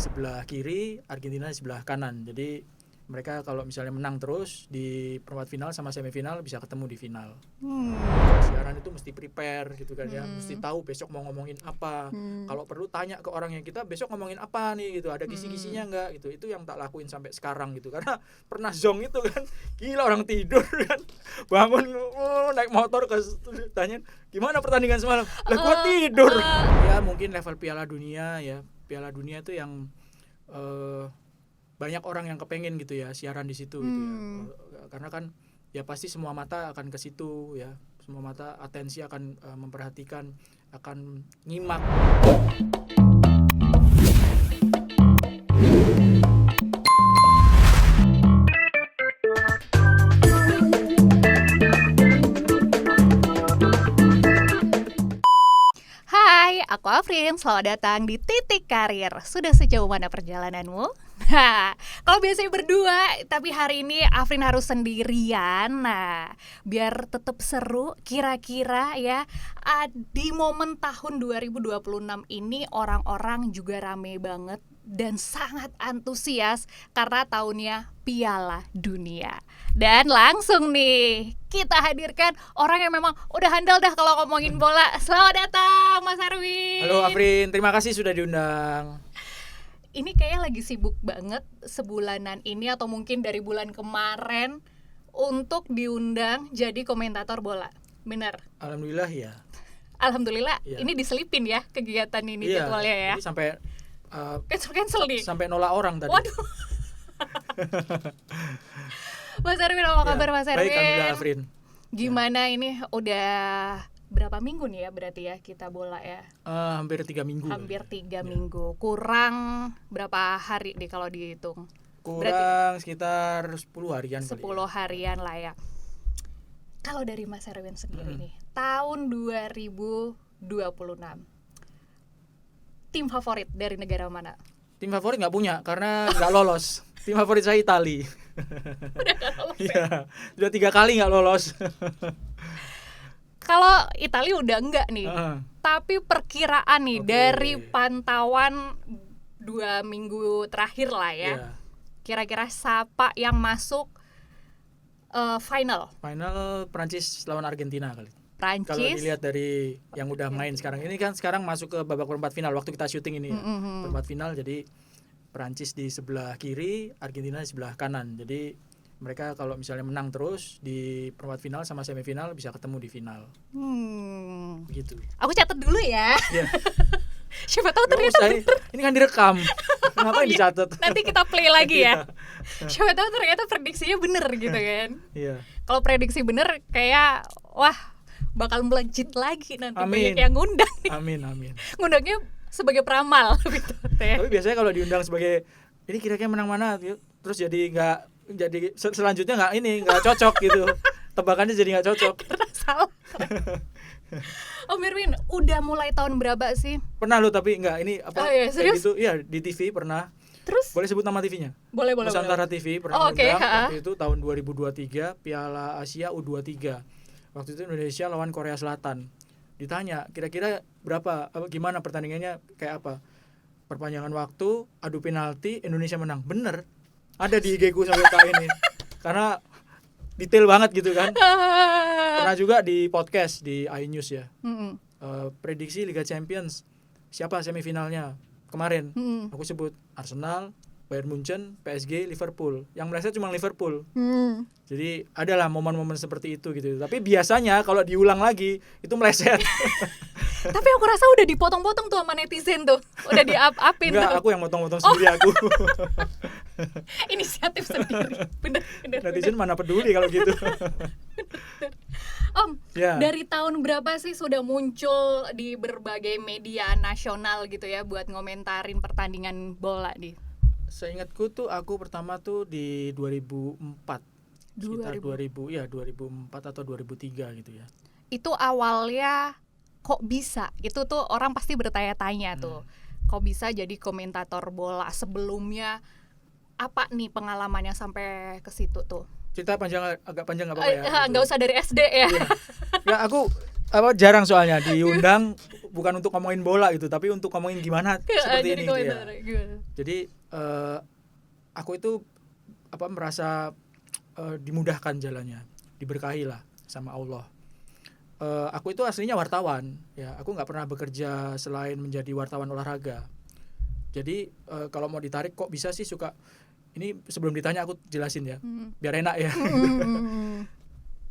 sebelah kiri, Argentina di sebelah kanan. Jadi mereka kalau misalnya menang terus di perempat final sama semifinal bisa ketemu di final. Siaran itu mesti prepare gitu kan ya, mesti tahu besok mau ngomongin apa. Kalau perlu tanya ke orangnya, kita besok ngomongin apa nih gitu, ada kisi-kisinya enggak gitu. Itu yang tak lakuin sampai sekarang gitu, karena pernah zong itu kan, gila orang tidur kan, bangun naik motor ke tanya gimana pertandingan semalam, lah gua tidur. Ya mungkin level Piala Dunia ya, Piala Dunia itu yang banyak orang yang kepengen gitu ya siaran di situ gitu ya, karena kan ya pasti semua mata akan ke situ ya, semua mata atensi akan memperhatikan, akan nyimak. Hai, aku Afrin. Selamat datang di Titik Karir. Sudah sejauh mana perjalananmu? Nah, kalau biasanya berdua, tapi hari ini Afrin harus sendirian. Nah, biar tetap seru, kira-kira ya, di momen tahun 2026 ini orang-orang juga rame banget dan sangat antusias karena tahunnya Piala Dunia. Dan langsung nih kita hadirkan orang yang memang udah handal dah kalau ngomongin bola. Selamat datang Mas Erwin. Halo Afrin, terima kasih sudah diundang. Ini kayaknya lagi sibuk banget sebulanan ini atau mungkin dari bulan kemarin untuk diundang jadi komentator bola. Benar? Alhamdulillah ya. Alhamdulillah Ya. Ini diselipin ya kegiatan ini Iya, jadwalnya ya. jadi sampai Cancel nih. sampai nolak orang tadi. Waduh. Mas Erwin, apa kabar Mas Erwin? Baik, alhamdulillah Afrin. Gimana ini udah berapa minggu nih ya berarti ya kita bola ya? Hampir 3 minggu. Hampir 3 minggu. Kurang berapa hari nih kalau dihitung? Kurang sekitar 10 harian 10 kali ya. harian lah ya. Kalau dari Mas Erwin sendiri nih, tahun 2026, tim favorit dari negara mana? Tim favorit nggak punya karena nggak lolos. Tim favorit saya Itali. Udah gak lolos ya? Iya, sudah 3 kali nggak lolos. Kalau Italia udah enggak nih, tapi perkiraan nih Oke. dari pantauan 2 minggu terakhir lah ya, Iya. kira-kira siapa yang masuk final? Final Prancis lawan Argentina kali. Kalau Prancis. dilihat dari yang udah main sekarang ini kan sekarang masuk ke babak perempat final waktu kita syuting ini ya. Perempat final, jadi Prancis di sebelah kiri, Argentina di sebelah kanan. Jadi mereka kalau misalnya menang terus di perempat final sama semifinal bisa ketemu di final. Begitu. Aku catat dulu ya. Ya. Siapa tahu Nggak ternyata usah, bener. ini kan direkam. Ngapain iya. dicatat? Nanti kita play lagi ya. Iya. Siapa tahu ternyata prediksinya bener gitu kan. Iya. Kalau prediksi bener kayak wah bakal melejit lagi nanti. Amin. Banyak yang ngundang nih. Amin. Ngundangnya sebagai peramal gitu teh. Tapi biasanya kalau diundang sebagai ini kira-kira menang mana, terus jadi selanjutnya nggak cocok gitu. Tebakannya jadi nggak cocok. Karena salah. Om Irwin, udah mulai tahun berapa sih? Pernah lo tapi nggak ini apa? Oh, iya, kayak serius? gitu. Iya, di TV pernah. Terus? Boleh sebut nama TV-nya? Boleh. Nusantara TV pernah Oh, oke, undang ha-ha. waktu itu tahun 2023 Piala Asia U23. Waktu itu Indonesia lawan Korea Selatan. Ditanya kira-kira berapa, gimana pertandingannya, kayak apa? Perpanjangan waktu, adu penalti, Indonesia menang. Bener. Ada di IG ku sampai kali ini. Karena detail banget gitu kan. Pernah juga di podcast di iNews ya. Prediksi Liga Champions. Siapa semifinalnya kemarin? Aku sebut Arsenal, Bayern Munchen, PSG, Liverpool. Yang meleset cuma Liverpool. Jadi adalah momen-momen seperti itu gitu. Tapi biasanya kalau diulang lagi itu meleset. Tapi aku rasa udah dipotong-potong tuh sama netizen tuh. Udah di-up-upin Enggak, tuh. aku yang motong-motong sendiri aku. Inisiatif sendiri. Bener. Netizen mana peduli kalau gitu. Om, Ya. dari tahun berapa sih sudah muncul di berbagai media nasional gitu ya buat ngomentarin pertandingan bola nih? Seingatku tuh aku pertama tuh di 2004. Sekitar 2004 atau 2003 gitu ya. Itu awalnya kok bisa? Itu tuh orang pasti bertanya-tanya tuh. Kok bisa jadi komentator bola? Sebelumnya apa nih pengalamannya sampai ke situ tuh? Cerita agak panjang nggak apa-apa ya? Nggak usah dari SD ya. Iya. Nggak, aku jarang soalnya diundang bukan untuk ngomongin bola gitu, tapi untuk ngomongin gimana seperti ini gitu ya. Jadi aku itu merasa dimudahkan jalannya, diberkahi lah sama Allah. Aku itu aslinya wartawan ya, aku nggak pernah bekerja selain menjadi wartawan olahraga. Jadi kalau mau ditarik kok bisa sih suka ini, sebelum ditanya aku jelasin ya biar enak ya.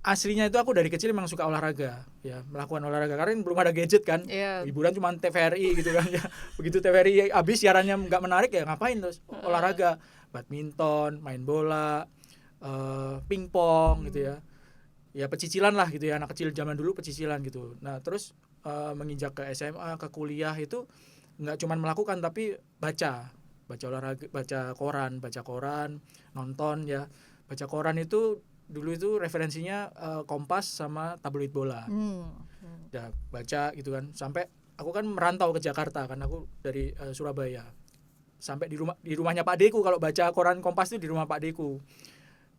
Aslinya itu aku dari kecil memang suka olahraga ya, melakukan olahraga karena belum ada gadget kan. Hiburan cuma TVRI gitu kan ya. Begitu TVRI habis siarannya nggak menarik ya ngapain terus olahraga, badminton, main bola, pingpong gitu ya. Ya pecicilan lah gitu ya, anak kecil zaman dulu pecicilan gitu. Nah terus menginjak ke SMA, ke kuliah itu nggak cuma melakukan tapi baca olahraga, baca koran, nonton ya. Baca koran itu dulu itu referensinya Kompas sama tabloid bola. Ya baca gitu kan, sampai aku kan merantau ke Jakarta kan, aku dari Surabaya. Sampai di rumahnya Pak Deku, kalau baca koran Kompas itu di rumah Pak Deku.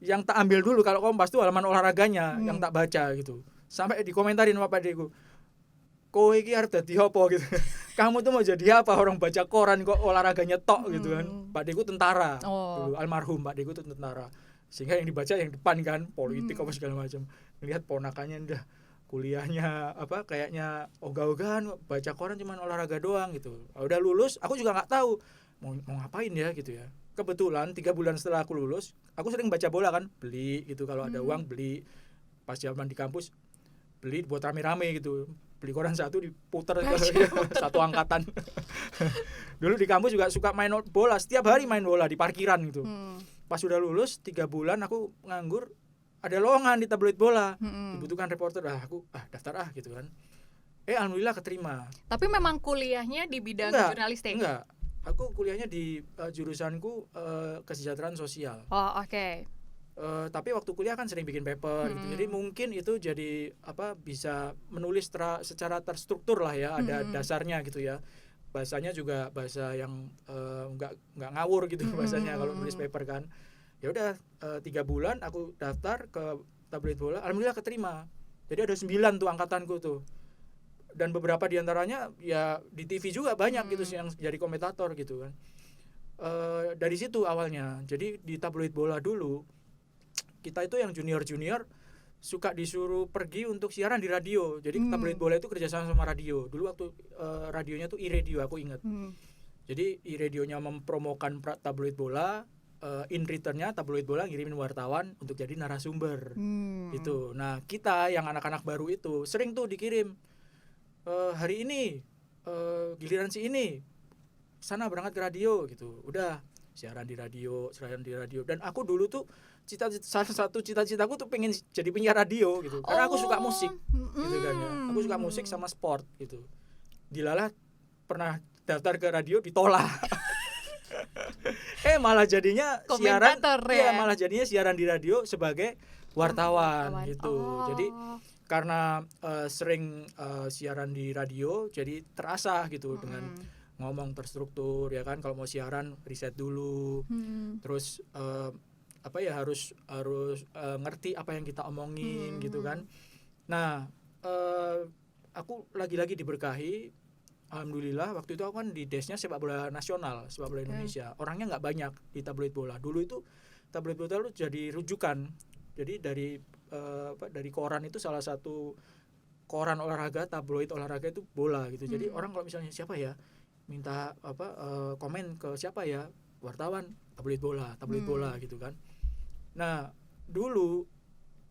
Yang tak ambil dulu kalau Kompas itu halaman olahraganya, yang tak baca gitu. Sampai dikomentarin sama Pak Deku, kowe iki arep dadi apa gitu. Kamu tuh mau jadi apa, orang baca koran kok olahraganya tok gitu kan. Pak Deku tentara. Dulu almarhum Pak Deku itu tentara. Sehingga yang dibaca yang depan kan politik apa segala macam. Melihat ponakannya udah kuliahnya kayaknya ogah-ogahan, baca koran cuma olahraga doang gitu. Udah lulus aku juga nggak tahu mau ngapain ya gitu ya. Kebetulan 3 bulan setelah aku lulus, aku sering baca bola kan, beli gitu, kalau ada uang beli. Pas zaman di kampus beli buat rame-rame gitu, beli koran satu diputer ke satu angkatan. Dulu di kampus juga suka main bola, setiap hari main bola di parkiran gitu. Pas sudah lulus 3 bulan aku nganggur, ada lowongan di tabloid bola, dibutuhkan reporter, aku daftar gitu kan. Alhamdulillah keterima. Tapi memang kuliahnya di bidang jurnalistik? Enggak, aku kuliahnya di jurusanku kesejahteraan sosial. Oke. Tapi waktu kuliah kan sering bikin paper gitu. Jadi mungkin itu jadi bisa menulis secara terstruktur lah ya, ada dasarnya gitu ya. Bahasanya juga bahasa yang nggak ngawur gitu bahasanya kalau nulis paper kan. Ya udah 3 bulan aku daftar ke tabloid bola, alhamdulillah keterima. Jadi ada 9 tuh angkatanku tuh. Dan beberapa diantaranya ya di TV juga banyak gitu yang jadi komentator gitu kan. Dari situ awalnya. Jadi di tabloid bola dulu kita itu yang junior suka disuruh pergi untuk siaran di radio. Jadi tabloid bola itu kerjasama sama radio. Dulu waktu radionya tuh iRadio aku ingat. Jadi iRadionya mempromokan tabloid bola, in returnnya tabloid bola ngirimin wartawan untuk jadi narasumber. Itu. Nah kita yang anak-anak baru itu sering tuh dikirim, hari ini giliran si ini sana berangkat ke radio gitu. Udah siaran di radio. Dan aku dulu tuh salah satu cita-citaku tuh pengen jadi penyiar radio gitu, karena aku suka musik gitu kan ya. Aku suka musik sama sport gitu. Dilalah pernah daftar ke radio ditolak. Malah jadinya siaran di radio sebagai wartawan gitu. Jadi karena sering siaran di radio, jadi terasah gitu dengan ngomong terstruktur ya kan. Kalau mau siaran riset dulu, terus harus ngerti apa yang kita omongin gitu kan. Nah aku lagi-lagi diberkahi, alhamdulillah. Waktu itu aku kan di desnya sepak bola nasional, sepak bola Indonesia. Orangnya nggak banyak di tabloid bola. Dulu itu tabloid bola itu jadi rujukan. Jadi dari koran itu salah satu koran olahraga, tabloid olahraga itu bola gitu. Jadi orang kalau misalnya siapa ya minta komen ke siapa ya, wartawan tabloid bola gitu kan. Nah dulu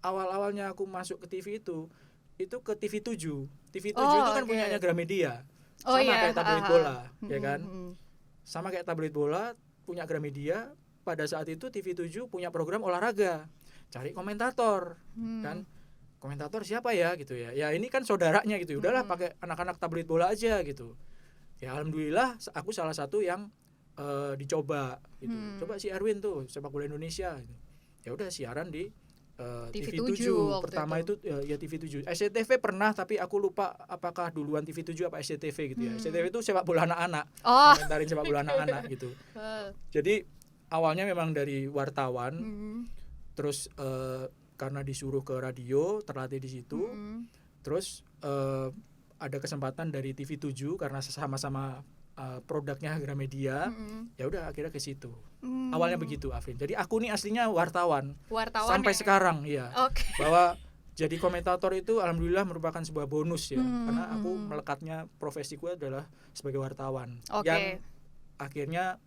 awal-awalnya aku masuk ke TV itu ke TV 7 itu kan punyanya Gramedia, sama kayak tabloid bola ya kan. Sama kayak tabloid bola punya Gramedia. Pada saat itu TV 7 punya program olahraga, cari komentator kan. Komentator siapa ya gitu ya. Ya ini kan saudaranya gitu. Udahlah pakai anak-anak tabloid bola aja gitu. Ya alhamdulillah aku salah satu yang dicoba gitu. Coba si Erwin tuh sepak bola Indonesia gitu. Ya udah siaran di TV 7 pertama itu ya TV 7. SCTV pernah tapi aku lupa apakah duluan TV 7 apa SCTV gitu ya. SCTV itu sepak bola anak-anak. Komentarin sepak bola anak-anak gitu. Jadi awalnya memang dari wartawan. Terus karena disuruh ke radio, terlatih di situ. Terus ada kesempatan dari TV7 karena sama-sama produknya Gramedia. Ya udah akhirnya ke situ. Awalnya begitu, Afrin. Jadi aku nih aslinya wartawan sampai ya? sekarang ya. Oke. Bahwa jadi komentator itu alhamdulillah merupakan sebuah bonus ya. Karena aku melekatnya profesiku adalah sebagai wartawan. Yang akhirnya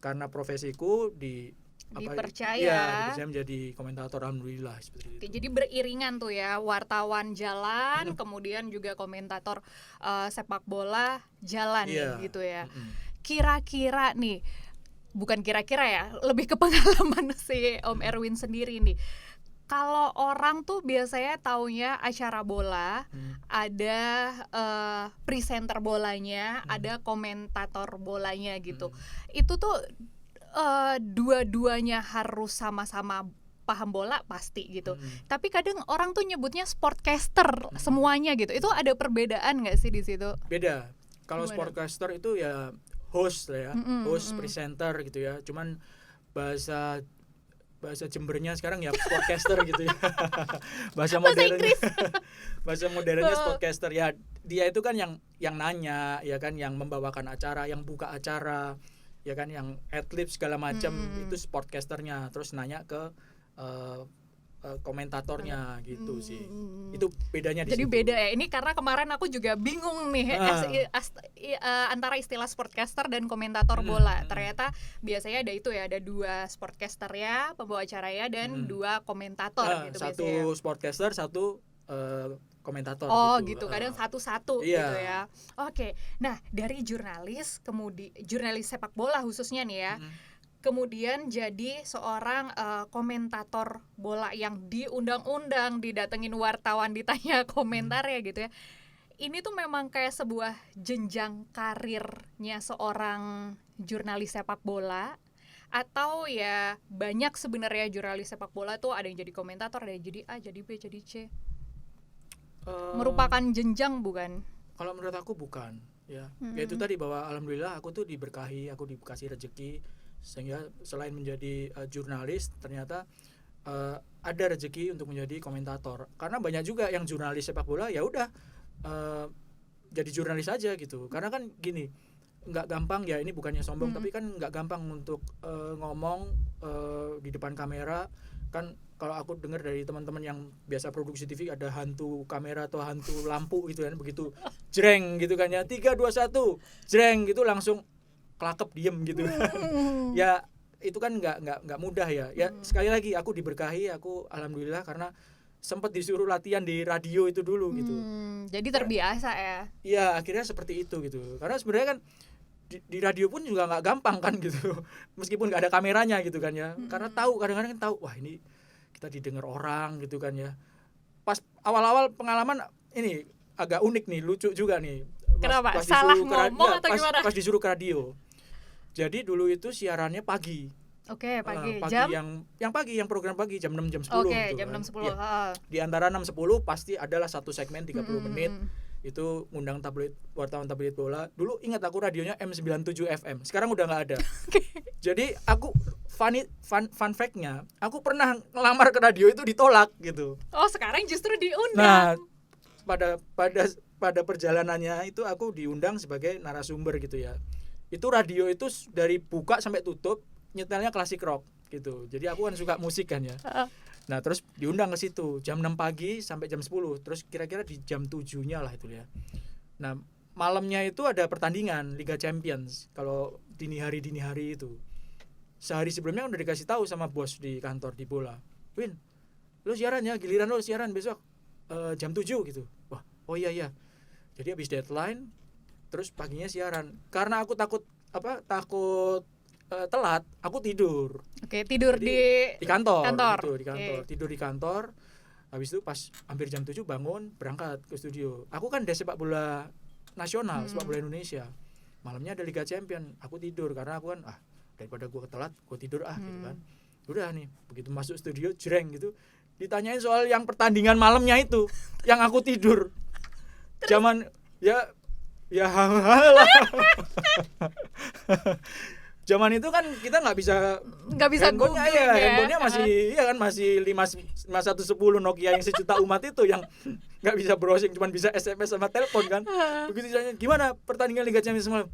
karena profesiku dipercaya menjadi komentator, alhamdulillah seperti itu. Jadi beriringan tuh ya, wartawan jalan, kemudian juga komentator sepak bola jalan gitu ya. Kira-kira nih, bukan kira-kira ya, lebih ke pengalaman si Om Erwin sendiri nih. Kalau orang tuh biasanya taunya acara bola, ada presenter bolanya, ada komentator bolanya gitu. Itu tuh dua-duanya harus sama-sama paham bola pasti gitu. Tapi kadang orang tuh nyebutnya sportcaster semuanya gitu. Itu ada perbedaan nggak sih di situ? Beda. Kalau sportcaster itu ya host lah ya, host presenter gitu ya. Cuman bahasa Jembernya sekarang ya sportcaster gitu ya. bahasa modernnya sportcaster ya. Dia itu kan yang nanya ya kan, yang membawakan acara, yang buka acara ya kan, yang adlib segala macam itu sportcasternya. Terus nanya ke komentatornya gitu sih. Itu bedanya di Jadi situ. beda ya. Ini karena kemarin aku juga bingung nih antara istilah sportcaster dan komentator bola. Ternyata biasanya ada itu ya, ada 2 sportcaster ya, pembawa acara ya, dan 2 komentator gitu satu biasanya. Satu sportcaster, satu komentator gitu. Kadang satu-satu gitu ya. Oke. Nah, dari jurnalis jurnalis sepak bola khususnya nih ya. Kemudian jadi seorang komentator bola yang diundang-undang, didatengin wartawan, ditanya komentar ya gitu ya. Ini tuh memang kayak sebuah jenjang karirnya seorang jurnalis sepak bola, atau ya banyak sebenarnya jurnalis sepak bola tuh ada yang jadi komentator, ada yang jadi A, jadi B, jadi C. Merupakan jenjang bukan? Kalau menurut aku bukan ya. Ya itu tadi, bahwa alhamdulillah aku tuh diberkahi, aku dikasih rezeki, sehingga selain menjadi jurnalis ternyata ada rezeki untuk menjadi komentator. Karena banyak juga yang jurnalis sepak bola ya udah jadi jurnalis aja gitu. Karena kan gini, nggak gampang ya, ini bukannya sombong tapi kan nggak gampang untuk ngomong di depan kamera. Kan kalau aku dengar dari teman-teman yang biasa produksi TV, ada hantu kamera atau hantu lampu gitu kan, begitu jreng gitu kan ya, 3, 2, 1 jreng gitu langsung kelakep diem gitu. Ya itu kan nggak mudah ya. Ya sekali lagi aku diberkahi, aku alhamdulillah karena sempat disuruh latihan di radio itu dulu gitu. Jadi terbiasa ya. Iya, akhirnya seperti itu gitu. Karena sebenarnya kan di radio pun juga nggak gampang kan gitu. Meskipun nggak ada kameranya gitu kan ya. Karena tahu, kadang-kadang kan tahu, wah ini kita didengar orang gitu kan ya. Pas awal-awal pengalaman ini agak unik nih, lucu juga nih. Kenapa? Salah ngomong atau gimana? Pas disuruh ke radio. Jadi dulu itu siarannya pagi. Oke, pagi jam yang pagi, yang program pagi jam 6 jam 10 Oke, gitu jam kan. 6.10. Ya. Di antara 6-10 pasti adalah satu segmen 30 menit. Itu ngundang wartawan tabloid bola. Dulu ingat aku radionya M97 FM. Sekarang udah enggak ada. Jadi aku fun fact-nya, aku pernah ngelamar ke radio itu ditolak gitu. Oh, sekarang justru diundang. Nah, pada perjalanannya itu aku diundang sebagai narasumber gitu ya. Itu radio itu dari buka sampai tutup nyetelnya klasik rock gitu. Jadi aku kan suka musik kan ya. Nah, terus diundang ke situ jam 6 pagi sampai jam 10. Terus kira-kira di jam 7-nya lah itu ya. Nah, malamnya itu ada pertandingan Liga Champions. Kalau dini hari itu. Sehari sebelumnya udah dikasih tahu sama bos di kantor di bola. Win, lo siaran ya, giliran lo siaran besok jam 7 gitu. Wah, oh iya. Jadi habis deadline terus paginya siaran. Karena aku takut telat, aku tidur. Oke, tidur di kantor. Gitu, di kantor. Okay. Tidur di kantor. Habis itu pas hampir jam 7 bangun, berangkat ke studio. Aku kan dari sepak bola nasional, sepak bola Indonesia. Malamnya ada Liga Champion, aku tidur karena aku kan daripada gue telat, gue tidur gitu kan. Udah nih, begitu masuk studio jreng gitu. Ditanyain soal yang pertandingan malamnya itu, yang aku tidur. Zaman ya lah. zaman itu kan kita nggak bisa googling handphonenya masih 5110 Nokia yang sejuta umat itu yang nggak bisa browsing, cuma bisa SMS sama telepon kan. Begitu ditanya gimana pertandingan Liga Champions semalam,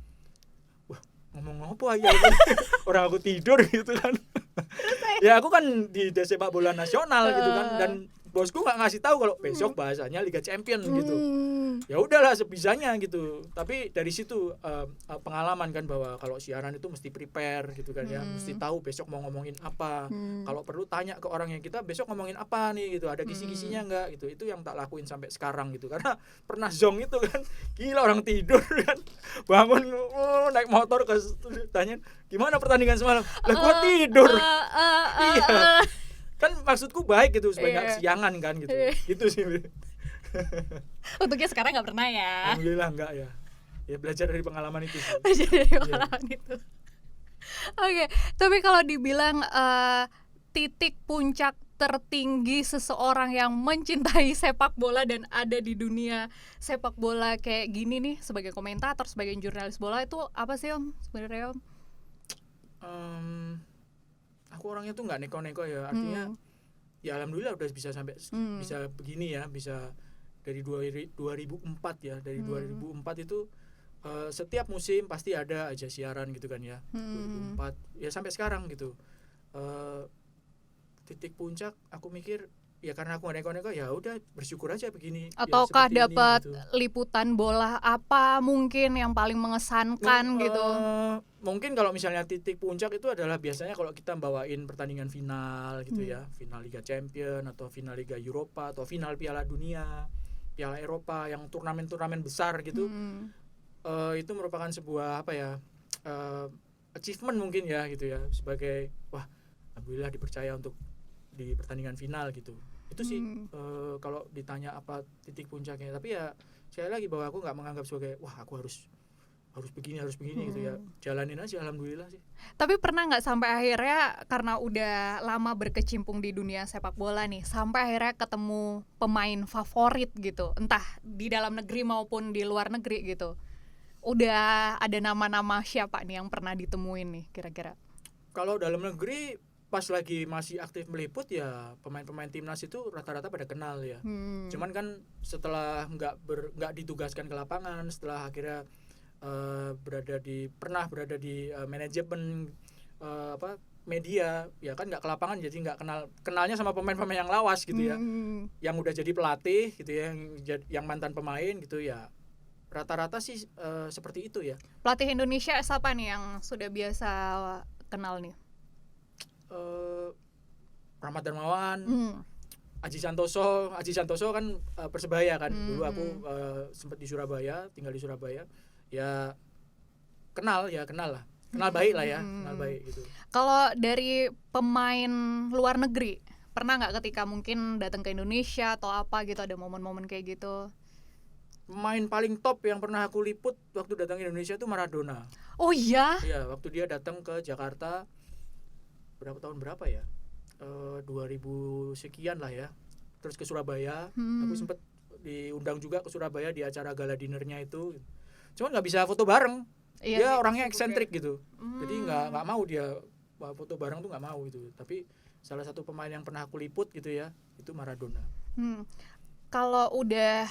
wah ngomong apa ya orang aku tidur gitu kan. Ya aku kan di sepak bola nasional gitu kan, dan bosku nggak ngasih tahu kalau besok bahasanya Liga Champions gitu. Ya udahlah sebisanya gitu. Tapi dari situ pengalaman kan bahwa kalau siaran itu mesti prepare gitu kan ya, mesti tahu besok mau ngomongin apa. Kalau perlu tanya ke orang yang kita besok ngomongin apa nih gitu, ada kisi-kisinya enggak gitu. Itu yang tak lakuin sampai sekarang gitu. Karena pernah zong itu kan, gila orang tidur kan, bangun naik motor ke tanya gimana pertandingan semalam, lah gua tidur. Iya. Kan maksudku baik gitu supaya nggak kesiangan kan gitu. Gitu sih. Untungnya sekarang nggak pernah ya. Alhamdulillah nggak ya. Ya belajar dari pengalaman itu sih. Belajar dari pengalaman itu. Oke, tapi kalau dibilang titik puncak tertinggi seseorang yang mencintai sepak bola dan ada di dunia sepak bola kayak gini nih, sebagai komentator, sebagai jurnalis bola, itu apa sih Om sebenarnya Om? Aku orangnya tuh nggak neko-neko ya, artinya ya alhamdulillah udah bisa sampai bisa begini ya, bisa dari 2004 ya, dari 2004 itu setiap musim pasti ada aja siaran gitu kan ya. 2004 ya sampai sekarang gitu. Titik puncak aku mikir ya karena aku nggak neko-neko, ya udah bersyukur aja begini. Ataukah ya, dapat gitu. liputan bola apa mungkin yang paling mengesankan gitu? Mungkin kalau misalnya titik puncak itu adalah biasanya kalau kita bawain pertandingan final gitu ya, final Liga Champions atau final Liga Eropa atau final Piala Dunia, Piala Eropa yang turnamen-turnamen besar gitu. Itu merupakan sebuah apa ya, achievement mungkin ya gitu ya, sebagai wah alhamdulillah dipercaya untuk di pertandingan final gitu. Itu sih kalau ditanya apa titik puncaknya, tapi ya sekali lagi bahwa aku nggak menganggap sebagai wah aku harus begini gitu ya, jalanin aja alhamdulillah sih. Tapi pernah nggak sampai akhirnya karena udah lama berkecimpung di dunia sepak bola nih, sampai akhirnya ketemu pemain favorit gitu, entah di dalam negeri maupun di luar negeri gitu, udah ada nama-nama siapa nih yang pernah ditemuin nih kira-kira? Kalau dalam negeri pas lagi masih aktif meliput ya pemain-pemain timnas itu rata-rata pada kenal ya. Cuman kan setelah nggak ditugaskan ke lapangan, setelah akhirnya pernah berada di manajemen media ya kan nggak ke lapangan, jadi nggak kenalnya sama pemain-pemain yang lawas gitu ya, yang udah jadi pelatih gitu ya, yang mantan pemain gitu ya, rata-rata sih seperti itu ya. Pelatih Indonesia siapa nih yang sudah biasa kenal nih? Rahmat Darmawan, Aji Santoso kan Persebaya kan. Dulu aku sempat di Surabaya, tinggal di Surabaya. Ya kenal lah. Kenal baik lah ya, kenal baik gitu. Kalau dari pemain luar negeri, pernah nggak ketika mungkin datang ke Indonesia atau apa gitu, ada momen-momen kayak gitu? Pemain paling top yang pernah aku liput waktu datang ke Indonesia itu Maradona. Oh iya? Iya, waktu dia datang ke Jakarta tahun berapa ya, 2000 sekian lah ya, terus ke Surabaya. Aku sempat diundang juga ke Surabaya di acara gala dinernya itu, cuman nggak bisa foto bareng. Dia orangnya eksentrik gitu, jadi nggak mau dia foto bareng tuh, nggak mau gitu. Tapi salah satu pemain yang pernah aku liput gitu ya, itu Maradona. Kalau udah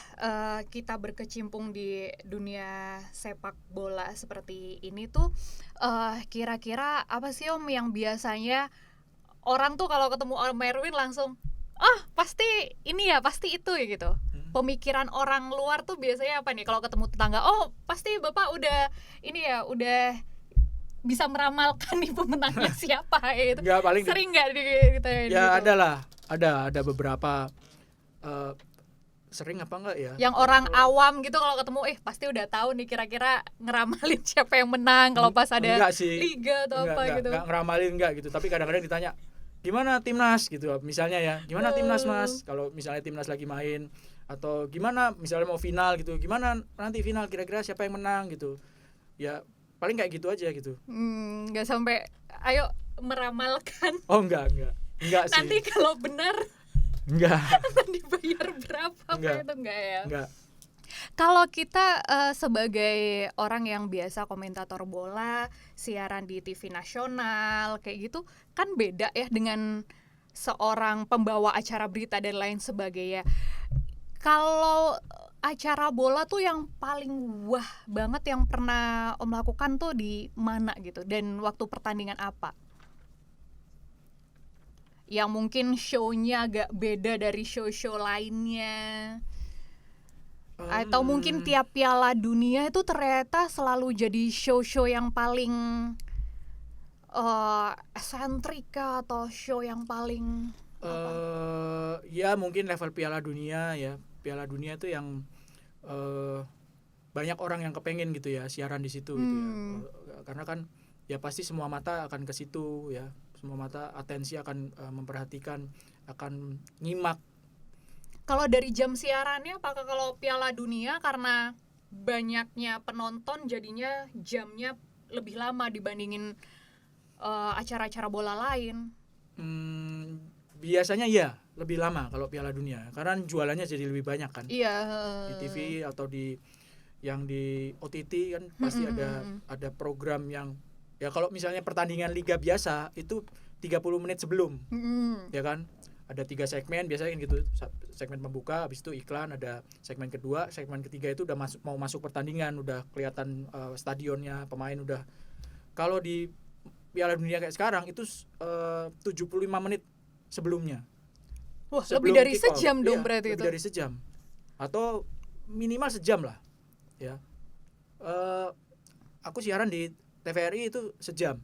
kita berkecimpung di dunia sepak bola seperti ini tuh, kira-kira apa sih Om yang biasanya orang tuh kalau ketemu Om Erwin langsung, pasti ini ya, pasti itu ya gitu. Pemikiran orang luar tuh biasanya apa nih kalau ketemu tetangga? Oh pasti Bapak udah ini ya, udah bisa meramalkan nih pemenangnya siapa gitu. Nggak, paling sering nggak gitu ya gitu? ada beberapa. Sering apa enggak ya? Yang orang awam gitu kalau ketemu pasti udah tahu nih kira-kira ngeramalin siapa yang menang kalau pas ada liga atau gitu. Enggak ngeramalin enggak gitu, tapi kadang-kadang ditanya gimana timnas gitu misalnya ya. Gimana timnas Mas? Kalau misalnya timnas lagi main atau gimana misalnya mau final gitu. Gimana nanti final kira-kira siapa yang menang gitu. Ya paling kayak gitu aja gitu. Enggak sampai ayo meramalkan. Oh enggak sih. Nanti kalau benar enggak. dibayar berapa? Enggak. Itu enggak ya. Enggak. Kalau kita sebagai orang yang biasa komentator bola, siaran di TV nasional kayak gitu, kan beda ya dengan seorang pembawa acara berita dan lain sebagainya. Kalau acara bola tuh yang paling wah banget yang pernah Om lakukan tuh di mana gitu, dan waktu pertandingan apa? Yang mungkin show-nya agak beda dari show-show lainnya. Atau mungkin tiap Piala Dunia itu ternyata selalu jadi show-show yang paling sentrika atau show yang paling ya mungkin level Piala Dunia ya. Piala Dunia itu yang banyak orang yang kepengen gitu ya siaran di situ gitu ya. Karena kan ya pasti semua mata akan ke situ ya. Semua mata atensi akan memperhatikan, akan nyimak. Kalau dari jam siarannya, apakah kalau Piala Dunia karena banyaknya penonton jadinya jamnya lebih lama dibandingin acara-acara bola lain? Biasanya ya lebih lama kalau Piala Dunia karena jualannya jadi lebih banyak kan. Iya. Di TV atau di yang di OTT kan pasti ada program yang ya kalau misalnya pertandingan liga biasa itu 30 menit sebelum. Ya kan? Ada 3 segmen biasanya gitu, segmen pembuka, habis itu iklan, ada segmen kedua, segmen ketiga itu udah mau masuk pertandingan, udah kelihatan stadionnya, pemain udah. Kalau di Piala Dunia kayak sekarang itu 75 menit sebelumnya. Wah, lebih dari sejam dong berarti itu. Lebih dari sejam. Atau minimal sejam lah. Ya. Aku siaran di TVRI itu sejam.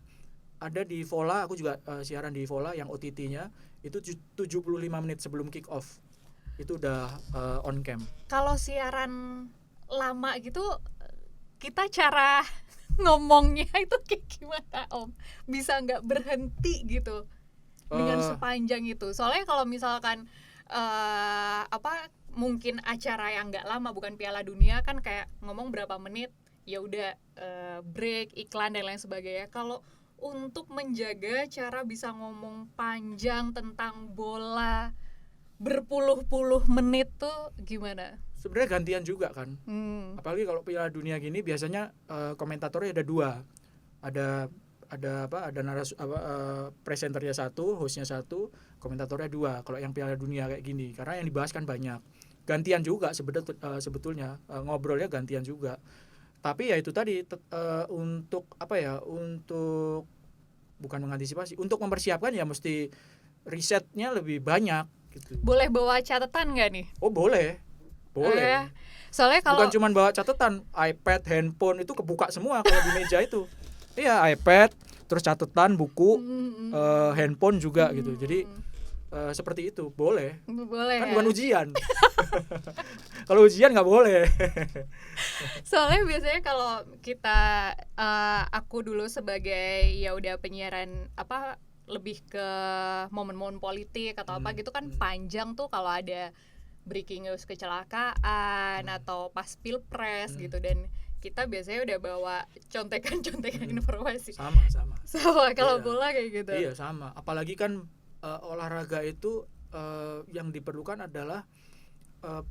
Ada di Vola, aku juga siaran di Vola yang OTT-nya itu 75 menit sebelum kick off. Itu udah on cam. Kalau siaran lama gitu, kita cara ngomongnya itu kayak gimana Om? Bisa nggak berhenti gitu dengan sepanjang itu? Soalnya kalau misalkan mungkin acara yang nggak lama, bukan Piala Dunia kan kayak ngomong berapa menit, ya udah break, iklan dan lain sebagainya. Kalau untuk menjaga cara bisa ngomong panjang tentang bola berpuluh-puluh menit tuh gimana? Sebenarnya gantian juga kan. Apalagi kalau Piala Dunia gini biasanya komentatornya ada 2. Ada presenternya 1, hostnya 1, komentatornya 2. Kalau yang Piala Dunia kayak gini karena yang dibahas kan banyak. Gantian juga sebetulnya ngobrolnya gantian juga. Tapi ya itu tadi untuk bukan mengantisipasi, untuk mempersiapkan ya mesti risetnya lebih banyak gitu. Boleh bawa catatan nggak nih? Oh boleh. Soalnya kalau bukan cuma bawa catatan, iPad, handphone itu kebuka semua kalau di meja itu. Iya, iPad, terus catatan, buku, handphone juga gitu. Jadi seperti itu boleh kan, bukan ujian. Kalau ujian nggak boleh. Soalnya biasanya kalau kita aku dulu sebagai ya udah penyiaran lebih ke momen-momen politik atau apa gitu kan panjang tuh kalau ada breaking news kecelakaan atau pas pilpres gitu, dan kita biasanya udah bawa contekan informasi. Sama kalau bola kayak gitu. Iya sama, apalagi kan olahraga itu yang diperlukan adalah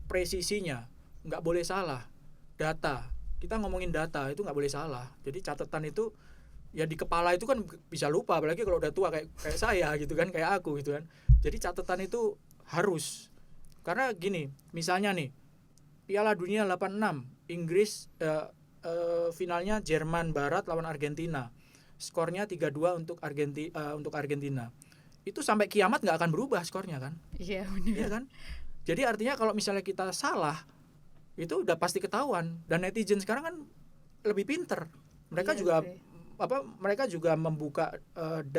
presisinya, nggak boleh salah. Data, kita ngomongin data itu nggak boleh salah. Jadi catatan itu ya di kepala itu kan bisa lupa, apalagi kalau udah tua kayak saya gitu kan, kayak aku gitu kan. Jadi catatan itu harus, karena gini, misalnya nih Piala Dunia 86 Inggris finalnya Jerman Barat lawan Argentina, skornya 3-2 untuk Argentina. Itu sampai kiamat nggak akan berubah skornya kan? Iya benar. Iya kan? Jadi artinya kalau misalnya kita salah itu udah pasti ketahuan, dan netizen sekarang kan lebih pinter. Mereka mereka juga membuka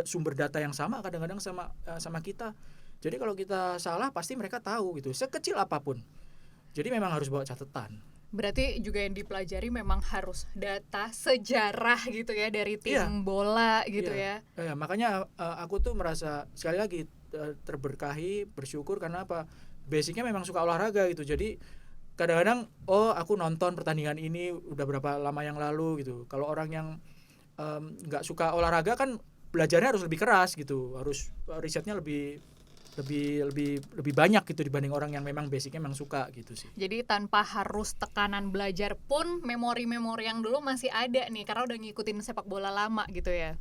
sumber data yang sama kadang-kadang sama kita. Jadi kalau kita salah pasti mereka tahu gitu, sekecil apapun. Jadi memang harus bawa catatan. Berarti juga yang dipelajari memang harus data, sejarah gitu ya dari tim bola gitu ya. Makanya aku tuh merasa sekali lagi terberkahi, bersyukur karena apa? Basicnya memang suka olahraga gitu. Jadi kadang-kadang aku nonton pertandingan ini udah berapa lama yang lalu gitu. Kalau orang yang nggak suka olahraga kan belajarnya harus lebih keras gitu, harus risetnya lebih lebih banyak gitu dibanding orang yang memang basicnya memang suka gitu sih. Jadi tanpa harus tekanan belajar pun memori-memori yang dulu masih ada nih karena udah ngikutin sepak bola lama gitu ya.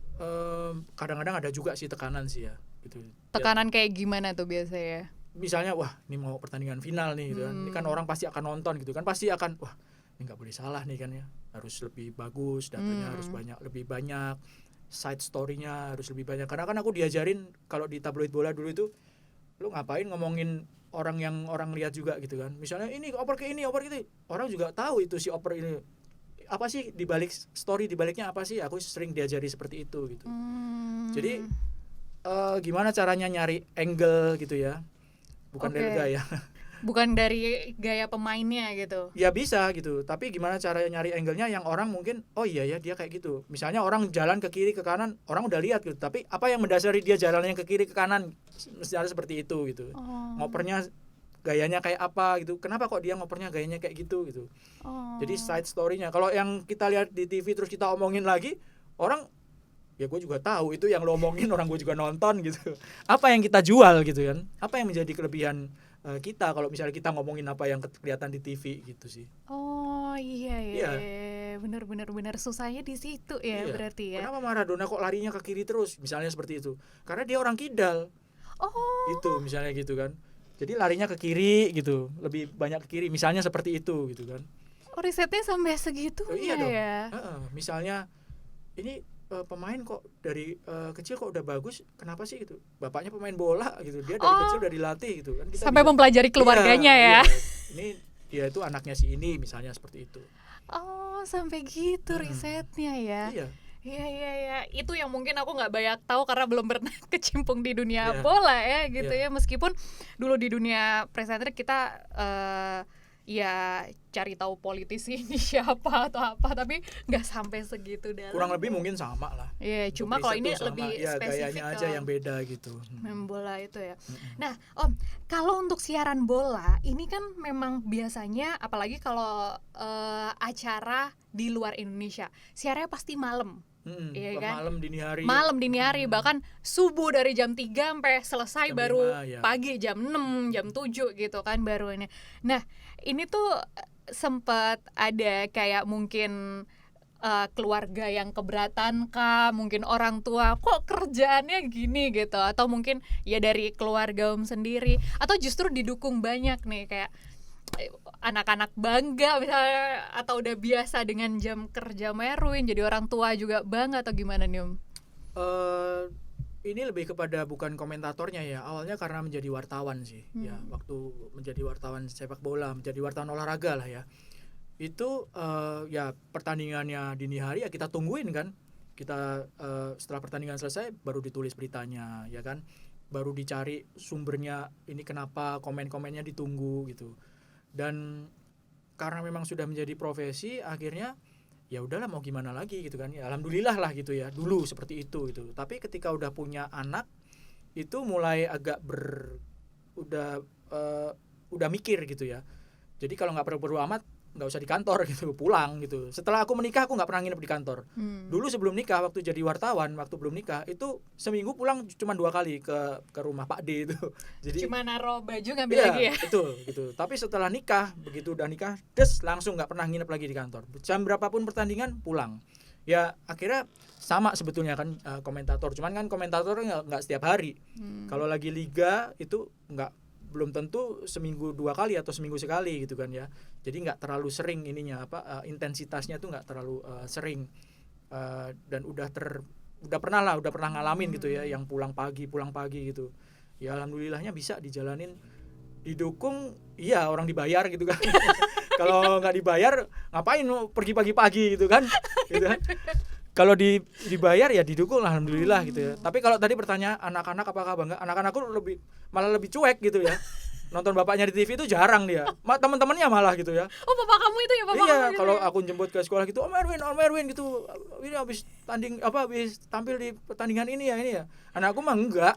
Kadang-kadang ada juga sih tekanan sih ya gitu. Tekanan kayak gimana tuh biasanya? Misalnya wah ini mau pertandingan final nih gitu kan. Ini kan orang pasti akan nonton gitu kan, pasti akan wah ini nggak boleh salah nih kan ya, harus lebih bagus, datanya harus lebih banyak, side story-nya harus lebih banyak. Karena kan aku diajarin kalau di tabloid bola dulu itu lu ngapain ngomongin orang yang orang lihat juga gitu kan. Misalnya ini oper ke ini, oper gitu. Orang juga tahu itu si oper ini apa sih dibalik story, dibaliknya apa sih. Aku sering diajari seperti itu gitu. Jadi gimana caranya nyari angle gitu ya. Bukan dari gaya. Bukan dari gaya pemainnya gitu. Ya bisa gitu, tapi gimana caranya nyari angle-nya yang orang mungkin oh iya ya dia kayak gitu. Misalnya orang jalan ke kiri ke kanan, orang udah lihat gitu, tapi apa yang mendasari dia jalannya ke kiri ke kanan misalnya seperti itu gitu. Ngopernya gayanya kayak apa gitu. Kenapa kok dia ngopernya gayanya kayak gitu gitu. Jadi side story-nya. Kalau yang kita lihat di TV terus kita omongin lagi, orang ya gue juga tahu itu yang lo omongin, orang gue juga nonton gitu. Apa yang kita jual gitu kan? Apa yang menjadi kelebihan kita kalau misalnya kita ngomongin apa yang kelihatan di TV gitu sih. Oh iya. Benar susahnya di situ ya. Berarti ya. Kenapa Maradona kok larinya ke kiri terus? Misalnya seperti itu. Karena dia orang kidal. Itu misalnya gitu kan. Jadi larinya ke kiri gitu, lebih banyak ke kiri. Misalnya seperti itu gitu kan. Risetnya sampai segitunya ya. Misalnya ini pemain kok dari kecil kok udah bagus, kenapa sih gitu? Bapaknya pemain bola gitu, dia dari kecil udah dilatih gitu kan. Kita sampai mempelajari keluarganya ya. Ini dia itu anaknya si ini misalnya seperti itu. Sampai gitu risetnya ya. Iya. Itu yang mungkin aku nggak banyak tahu karena belum pernah kecimpung di dunia bola ya gitu ya. Meskipun dulu di dunia presenter kita ya cari tahu politisi ini siapa atau apa, tapi nggak sampai segitu dalam. Kurang lebih mungkin sama lah. Iya, cuma kalau ini lebih spesifik gayanya aja yang beda gitu. Main bola itu ya. Nah, Om, kalau untuk siaran bola ini kan memang biasanya apalagi kalau acara di luar Indonesia, siarannya pasti malam. Iya kan? Malam dini hari bahkan subuh dari jam 3 sampai selesai jam baru 5, pagi jam 6, jam 7 gitu kan baru ini. Nah, ini tuh sempat ada kayak mungkin keluarga yang keberatan kah, mungkin orang tua kok kerjaannya gini gitu, atau mungkin ya dari keluarga Om sendiri, atau justru didukung banyak nih kayak anak-anak bangga misalnya, atau udah biasa dengan jam kerja Merwin jadi orang tua juga bangga, atau gimana nih Om? Ini lebih kepada bukan komentatornya ya, awalnya karena menjadi wartawan sih. Ya waktu menjadi wartawan sepak bola, menjadi wartawan olahraga lah ya, itu ya pertandingannya dini hari ya kita tungguin kan, kita setelah pertandingan selesai baru ditulis beritanya ya kan, baru dicari sumbernya ini kenapa, komen-komennya ditunggu gitu. Dan karena memang sudah menjadi profesi, akhirnya ya udahlah mau gimana lagi gitu kan, ya alhamdulillah lah gitu ya, dulu seperti itu gitu. Tapi ketika udah punya anak itu mulai agak udah mikir gitu ya. Jadi kalau nggak perlu amat nggak usah di kantor gitu, pulang gitu. Setelah aku menikah aku nggak pernah nginep di kantor. Dulu sebelum nikah, waktu jadi wartawan, waktu belum nikah itu seminggu pulang cuma 2 kali ke rumah Pak D itu. Jadi cuma naruh baju ngambil lagi ya. Betul gitu. Tapi setelah nikah, begitu udah nikah, langsung nggak pernah nginep lagi di kantor. Jam berapapun pertandingan pulang. Ya akhirnya sama sebetulnya kan komentator. Cuman kan komentator nggak setiap hari. Kalau lagi liga itu belum tentu seminggu 2 kali atau seminggu sekali gitu kan ya. Jadi nggak terlalu sering ininya intensitasnya tuh nggak terlalu sering, dan udah pernah ngalamin gitu ya, yang pulang pagi gitu. Ya alhamdulillahnya bisa dijalanin, didukung, iya orang dibayar gitu kan. Kalau nggak dibayar ngapain pergi pagi-pagi gitu kan. Gitu kan. Kalau dibayar ya didukung lah, alhamdulillah gitu ya. Tapi kalau tadi pertanyaan anak-anak apakah bangga, anak-anakku malah lebih cuek gitu ya. Nonton bapaknya di TV itu jarang dia. Teman-temannya malah gitu ya. Oh, bapak kamu itu ya, bapak iya, kamu gitu. Kalau ya? Aku jemput ke sekolah gitu, Om Erwin gitu. Ini habis tampil di pertandingan ini ya. Anakku mah enggak.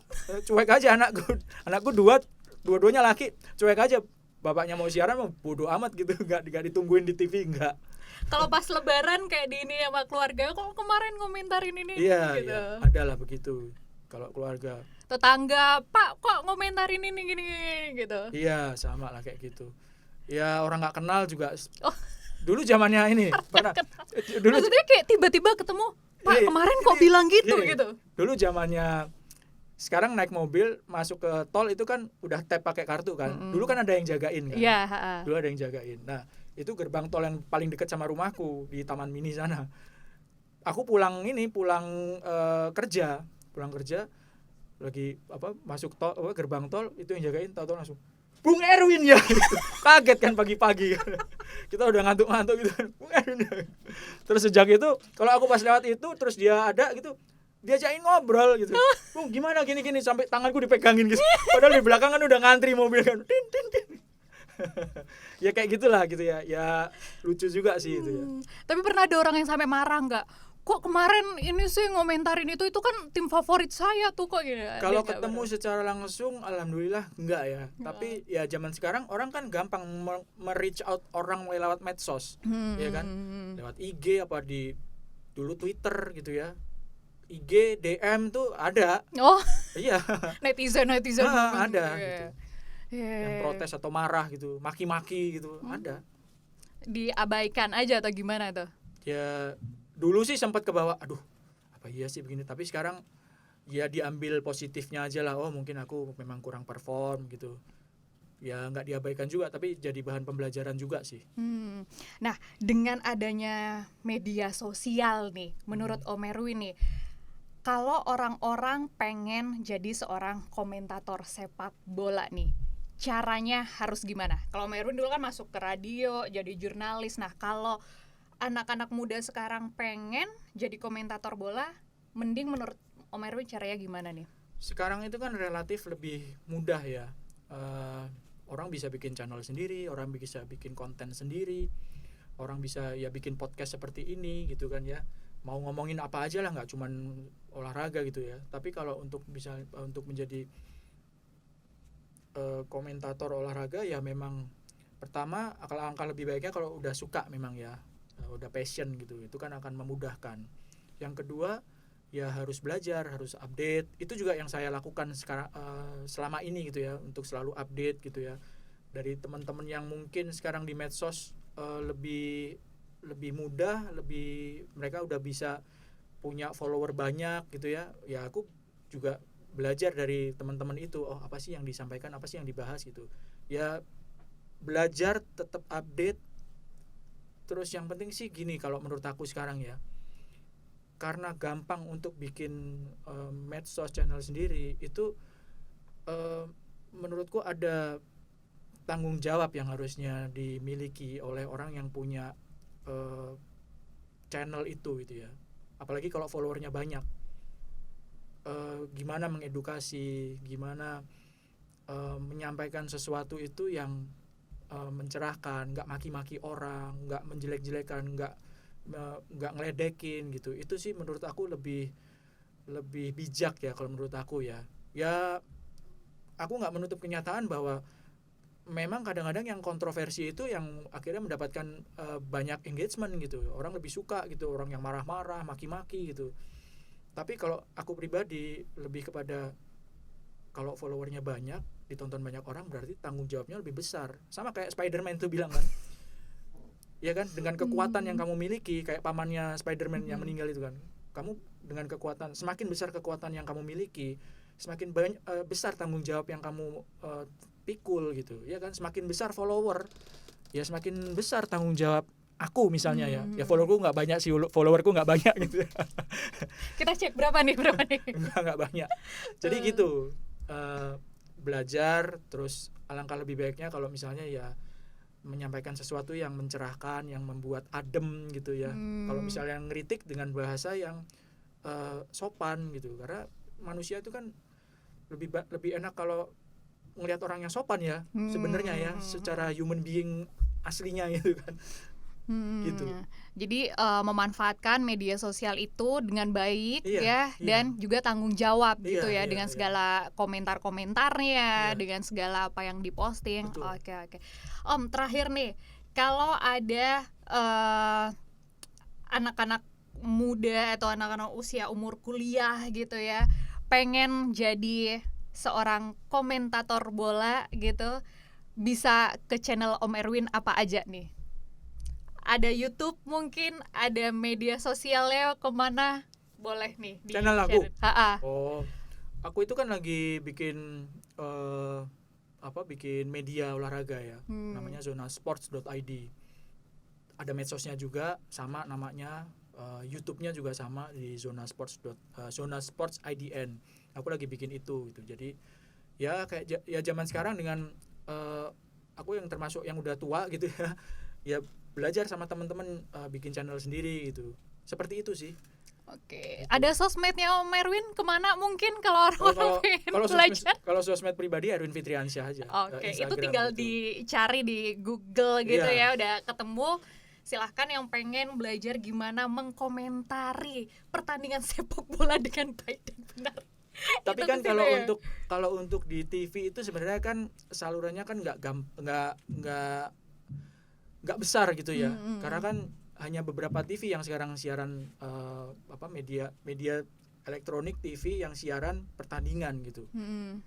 Cuek aja anakku. Anakku dua-duanya laki, cuek aja. Bapaknya mau siaran mau bodo amat gitu, enggak ditungguin di TV enggak. Kalau pas lebaran kayak di ini sama keluarga, kok kemarin komentarin ini iya, gitu. Iya, adalah begitu. kalau keluarga. Tetangga, Pak kok ngomentarin ini gini gitu. Iya, sama lah kayak gitu. Ya orang nggak kenal juga. Oh. Dulu zamannya ini pernah. Dulu Maksudnya kayak tiba-tiba ketemu, Pak Iya, kemarin kok bilang gitu gini, gitu. Dulu zamannya, sekarang naik mobil masuk ke tol itu kan udah tap pakai kartu kan. Dulu kan ada yang jagain kan. Iya, Dulu ada yang jagain. Nah, itu gerbang tol yang paling dekat sama rumahku di Taman Mini sana. Aku pulang kerja lagi masuk tol gerbang tol, itu yang jagain tahu langsung Bung Erwin ya. Kaget kan pagi-pagi. Kita udah ngantuk-ngantuk gitu. Bung Erwin ya. Terus sejak itu kalau aku pas lewat itu terus dia ada gitu, diajakin ngobrol gitu. Bung gimana gini-gini, sampai tanganku dipegangin gitu. Padahal di belakang kan udah ngantri mobil kan. Tin tin tin. Ya kayak gitulah gitu ya. Ya lucu juga sih itu ya. Tapi pernah ada orang yang sampai marah nggak? Kok kemarin ini sih ngomentarin itu kan tim favorit saya tuh kok gini. Kalau ketemu secara langsung alhamdulillah enggak ya. Tapi ya zaman sekarang orang kan gampang me-reach out orang lewat medsos. Ya kan? Lewat IG dulu Twitter gitu ya. IG DM tuh ada. Oh. Iya. netizen ada gitu. gitu. Yang protes atau marah gitu, maki-maki gitu, ada. Diabaikan aja atau gimana tuh? Ya dulu sih sempat kebawa, aduh apa iya sih begini, tapi sekarang ya diambil positifnya aja lah. Oh mungkin aku memang kurang perform gitu, ya nggak diabaikan juga, tapi jadi bahan pembelajaran juga sih. Nah dengan adanya media sosial nih, menurut Om Erwin nih, kalau orang-orang pengen jadi seorang komentator sepak bola nih, caranya harus gimana? Kalau Om Erwin dulu kan masuk ke radio, jadi jurnalis. Nah kalau anak-anak muda sekarang pengen jadi komentator bola, mending menurut Om Erwin caranya gimana nih? Sekarang itu kan relatif lebih mudah ya. Orang bisa bikin channel sendiri, orang bisa bikin konten sendiri, orang bisa ya bikin podcast seperti ini gitu kan ya. Mau ngomongin apa aja lah, nggak cuman olahraga gitu ya. Tapi kalau untuk menjadi komentator olahraga ya memang pertama alangkah lebih baiknya kalau udah suka memang ya. Udah passion gitu, itu kan akan memudahkan. Yang kedua ya harus belajar, harus update. Itu juga yang saya lakukan sekarang selama ini gitu ya, untuk selalu update gitu ya. Dari teman-teman yang mungkin sekarang di medsos lebih mudah, mereka udah bisa punya follower banyak gitu ya. Ya aku juga belajar dari teman-teman itu. Oh apa sih yang disampaikan, apa sih yang dibahas gitu. Ya belajar, tetap update. Terus yang penting sih gini kalau menurut aku sekarang ya, karena gampang untuk bikin medsos channel sendiri itu, menurutku ada tanggung jawab yang harusnya dimiliki oleh orang yang punya channel itu gitu ya. Apalagi kalau followernya banyak, gimana mengedukasi, gimana menyampaikan sesuatu itu yang mencerahkan, nggak maki-maki orang, nggak menjelek-jelekan, nggak ngeledekin gitu. Itu sih menurut aku lebih bijak ya kalau menurut aku ya. Ya aku nggak menutup kenyataan bahwa memang kadang-kadang yang kontroversi itu yang akhirnya mendapatkan banyak engagement gitu. Orang lebih suka gitu, orang yang marah-marah, maki-maki gitu. Tapi kalau aku pribadi lebih kepada kalau followernya banyak, ditonton banyak orang, berarti tanggung jawabnya lebih besar. Sama kayak Spider-Man tuh bilang kan. Ya kan, dengan kekuatan yang kamu miliki, kayak pamannya Spider-Man yang meninggal itu kan. Kamu dengan kekuatan, semakin besar kekuatan yang kamu miliki, semakin besar tanggung jawab yang kamu pikul gitu. Ya kan, semakin besar follower, ya semakin besar tanggung jawab aku misalnya ya. Ya followerku enggak banyak sih, followerku enggak banyak gitu. Kita cek berapa nih? Enggak banyak. Jadi gitu. Belajar, terus alangkah lebih baiknya kalau misalnya ya menyampaikan sesuatu yang mencerahkan, yang membuat adem gitu ya. Kalau misalnya ngeritik dengan bahasa yang sopan gitu, karena manusia itu kan lebih enak kalau ngelihat orang yang sopan ya, sebenarnya ya, secara human being aslinya gitu kan. Gitu. Jadi memanfaatkan media sosial itu dengan baik dan juga tanggung jawab gitu ya, dengan segala komentar-komentarnya, dengan segala apa yang diposting. Oke. Om, terakhir nih, kalau ada anak-anak muda atau anak-anak usia umur kuliah gitu ya, pengen jadi seorang komentator bola gitu, bisa ke channel Om Erwin apa aja nih? Ada YouTube mungkin, ada media sosialnya kemana? Boleh nih di Channel aku? Ha-ha. Oh, aku itu kan lagi bikin bikin media olahraga ya, namanya zonasports.id. Ada medsosnya juga sama namanya, YouTube-nya juga sama di zonasports IDN. Aku lagi bikin itu gitu. Jadi ya kayak ya zaman sekarang dengan aku yang termasuk yang udah tua gitu ya, ya belajar sama teman-teman bikin channel sendiri gitu. Seperti itu sih. Oke. Ada sosmednya Om Erwin kemana mungkin kalau orang pengen belajar? Kalau sosmed pribadi Erwin Fitriansyah aja. Oke, itu tinggal dicari di Google gitu ya, udah ketemu. Silahkan yang pengen belajar gimana mengkomentari pertandingan sepak bola dengan baik dan benar. Tapi kan kalau untuk di TV itu sebenarnya kan salurannya kan nggak besar gitu ya. Karena kan hanya beberapa TV yang sekarang siaran media elektronik TV yang siaran pertandingan gitu.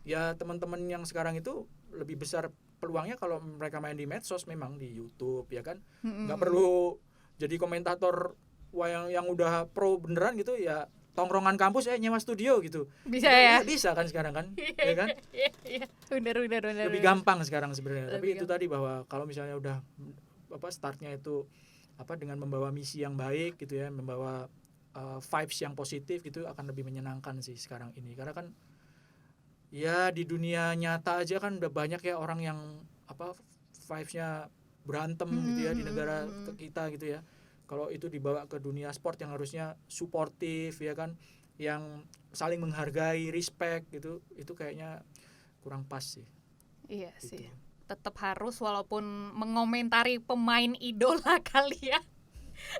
Ya teman-teman yang sekarang itu lebih besar peluangnya kalau mereka main di medsos, memang di YouTube ya kan. Nggak perlu jadi komentator yang udah pro beneran gitu ya, tongkrongan kampus nyewa studio gitu. Bisa ya? Bisa kan sekarang kan, ya kan? Bener. Lebih gampang sekarang sebenarnya. Tapi itu tadi bahwa kalau misalnya udah startnya itu dengan membawa misi yang baik gitu ya, membawa vibes yang positif gitu, akan lebih menyenangkan sih sekarang ini. Karena kan ya di dunia nyata aja kan udah banyak ya orang yang vibes-nya berantem gitu ya di negara kita gitu ya. Kalau itu dibawa ke dunia sport yang harusnya suportif ya kan, yang saling menghargai, respect gitu, itu kayaknya kurang pas sih. Iya gitu. sih. Tetap harus walaupun mengomentari pemain idola kalian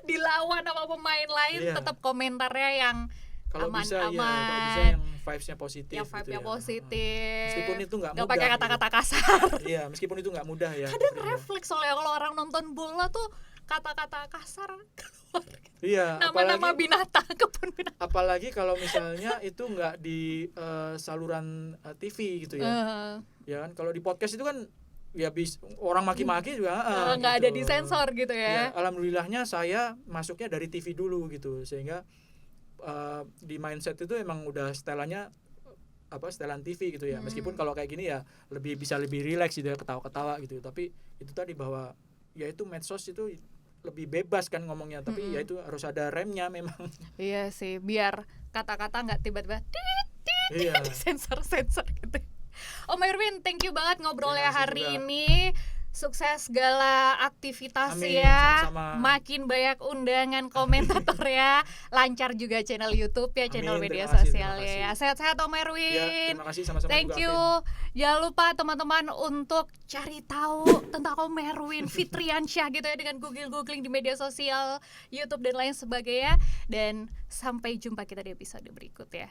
dilawan sama pemain lain, tetap komentarnya yang kalau aman-aman. Kalau bisa yang vibes-nya positif. Yang vibe-nya gitu ya. positif. Meskipun itu nggak mudah. Gak pakai kata-kata kasar. Iya, meskipun itu nggak mudah ya. Kadang refleks soalnya kalau orang nonton bola tuh kata-kata kasar keluar. Iya. Nama-nama binatang, kebun binatang. Apalagi kalau misalnya itu nggak di saluran TV gitu ya. Ya kan, kalau di podcast itu kan ya orang maki-maki juga nggak gitu. ada disensor gitu ya. Alhamdulillahnya saya masuknya dari TV dulu gitu, sehingga di mindset itu emang udah setelannya setelan TV gitu ya. Meskipun kalau kayak gini ya bisa lebih rileks gitu ya, ketawa-ketawa gitu. Tapi itu tadi bahwa ya itu medsos itu lebih bebas kan ngomongnya, tapi ya itu harus ada remnya memang. Iya sih, biar kata-kata nggak tiba-tiba sensor gitu. Om Erwin, thank you banget ngobrolnya hari ini. Sukses segala aktivitas. Amin, ya. Sama-sama. Makin banyak undangan komentator ya. Lancar juga channel YouTube ya, channel media sosial ya. Sehat-sehat Om Erwin. Ya, terima kasih sama-sama. Thank you. Jangan lupa teman-teman untuk cari tahu tentang Om Erwin Fitriansyah gitu ya, dengan googling di media sosial, YouTube dan lain sebagainya. Dan sampai jumpa kita di episode berikut ya.